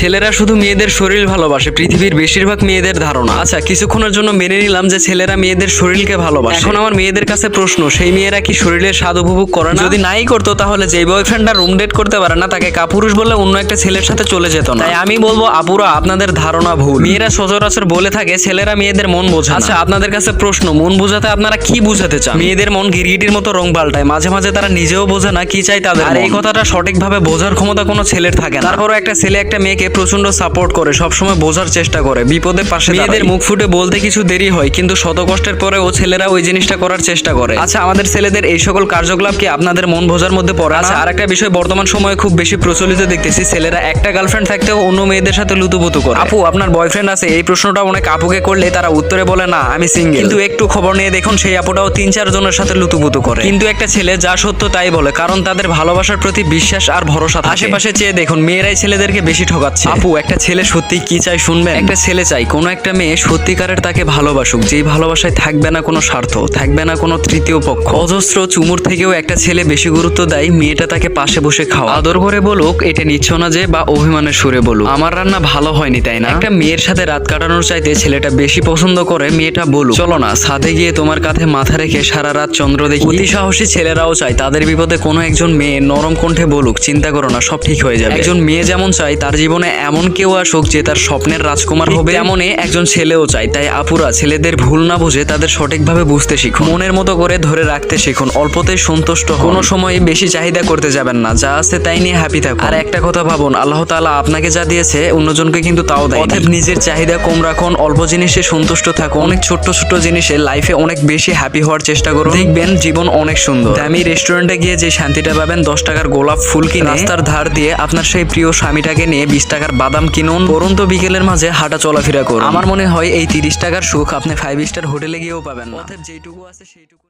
ছেলেরা শুধু মেয়েদের শরীর ভালোবাসে, পৃথিবীর বেশিরভাগ মেয়েদের ধারণা। আচ্ছা, কিছুক্ষণের জন্য মেনে নিলাম যে ছেলেরা মেয়েদের শরীরকে ভালোবাসে। এখন আমার মেয়েদের কাছে প্রশ্ন, সেই মেয়েরা কি শরীরের স্বাদ উপভোগ করে না? যদি নাই করতো তাহলে যে বয়ফ্রেন্ডটা রুম ডেট করতে পারে না তাকে কাপুরুষ বলে অন্য একটা ছেলের সাথে চলে যেত না। তাই আমি বলবো আপুরা, আপনাদের ধারণা ভুল। মেয়েরা সচরাচর বলে থাকে ছেলেরা মেয়েদের মন বোঝে না। আচ্ছা, আপনাদের কাছে প্রশ্ন, মন বোঝাতে আপনারা কি বুঝাতে চান? মেয়েদের মন গিরগিটির মতো রং পাল্টায়, মাঝে মাঝে তারা নিজেও বোঝে না কি চাই তাদের। আর এই কথাটা সঠিকভাবে বোঝার ক্ষমতা কোনো ছেলের থাকে না। তারপরও একটা ছেলে একটা মেয়েকে প্রচন্ড সাপোর্ট করে, সবসময় বোঝার চেষ্টা করে, বিপদে পাশে দাঁড়ায়। মেয়েদের মুখ ফুটে বলতে কিছু দেরি হয়, কিন্তু শত কষ্টের পরেও ছেলেরা ওই জিনিসটা করার চেষ্টা করে। আচ্ছা, আমাদের ছেলেদের এই সকল কার্যকলাপ কি আপনাদের মন বোঝার মধ্যে পড়ে? আচ্ছা, আর একটা বিষয় বর্তমান সময়ে খুব বেশি প্রচলিত দেখতেছি, ছেলেরা একটা গার্লফ্রেন্ড থাকতেও অন্য মেয়েদের সাথে লুতুপুতু করে। আপু, আপনার বয়ফ্রেন্ড আছে? এই প্রশ্নটা অনেক আপুকে করলে তারা উত্তরে বলে না, আমি সিঙ্গেল। কিন্তু একটু খবর নিয়ে দেখুন, সেই আপুটাও 3-4 জনের সাথে লুতুপুতু করে। কিন্তু একটা ছেলে যা সত্য তাই বলে, কারণ তাদের ভালোবাসার প্রতি বিশ্বাস আর ভরসা থাকে। আশেপাশে চেয়ে দেখুন, মেয়েরাই ছেলেদেরকে বেশি ঠকাচ্ছে। আপু, একটা ছেলে সত্যি কি চাই শুনবেন? একটা ছেলে চাই কোনো একটা মেয়ে সত্যিকারের তাকে ভালোবাসুক, যেই ভালোবাসায় থাকবে না কোনো স্বার্থ, থাকবে না কোনো তৃতীয় পক্ষ। অজস্র চুমুর থেকেও একটা ছেলে বেশি গুরুত্ব দেয় মেয়েটা তাকে পাশে বসে খাওয়া, আদর করে বলুক এটা নিচ্ছ না যে, বা অভিমানের সুরে বলুক আমার রান্না ভালো হয়নি, তাই না? একটা মেয়ের সাথে রাত কাটানোর চাইতে ছেলেটা বেশি পছন্দ করে মেয়েটা বলুক চলো না ছাদে গিয়ে তোমার কাঁধে মাথা রেখে সারা রাত চন্দ্র দেখি। অতি সাহসী ছেলেরাও চায় তাদের বিপদে কোনো একজন মেয়ে নরম কণ্ঠে বলুক চিন্তা করো না, সব ঠিক হয়ে যাবে। একজন মেয়ে যেমন চায় তার জীবনে এমন কেউ আসুক যে তার স্বপ্নের রাজকুমার হবে, তেমনই একজন ছেলেও চায়। তাই আপুরা, ছেলেদের ভুল না বুঝে তাদের সঠিকভাবে বুঝতে শিখুন, মনের মতো করে ধরে রাখতে শিখুন, অল্পতেই সন্তুষ্ট হন, কোনো সময় বেশি চাহিদা করতে যাবেন না, যা আছে তাই নিয়ে হ্যাপি থাকুন। আর একটা কথা ভাবুন, আল্লাহ তাআলা আপনাকে যা দিয়েছে অন্যজনকে কিন্তু তাও দেয়। অতএব নিজের চাহিদা কম রাখুন, অল্প জিনিসে সন্তুষ্ট থাকুন, অনেক ছোট্ট ছোট্ট জিনিসে লাইফে অনেক বেশি হ্যাপি হওয়ার চেষ্টা করুন, দেখবেন জীবন অনেক সুন্দর। দামি রেস্টুরেন্টে গিয়ে যে শান্তিটা পাবেন, 10 টাকার গোলাপ ফুল কিনে রাস্তার ধার দিয়ে আপনার সেই প্রিয় স্বামীটাকে নিয়ে 20 টাকার বাদাম কিনুন, পরন্ত বিকেলের মাঝে হাঁটা চলাফেরা করুন। আমার মনে হয় এই 30 টাকার সুখ আপনি 5 স্টার হোটেলে গিয়েও পাবেন না। অতএব যেটুকু আছে সেইটুকু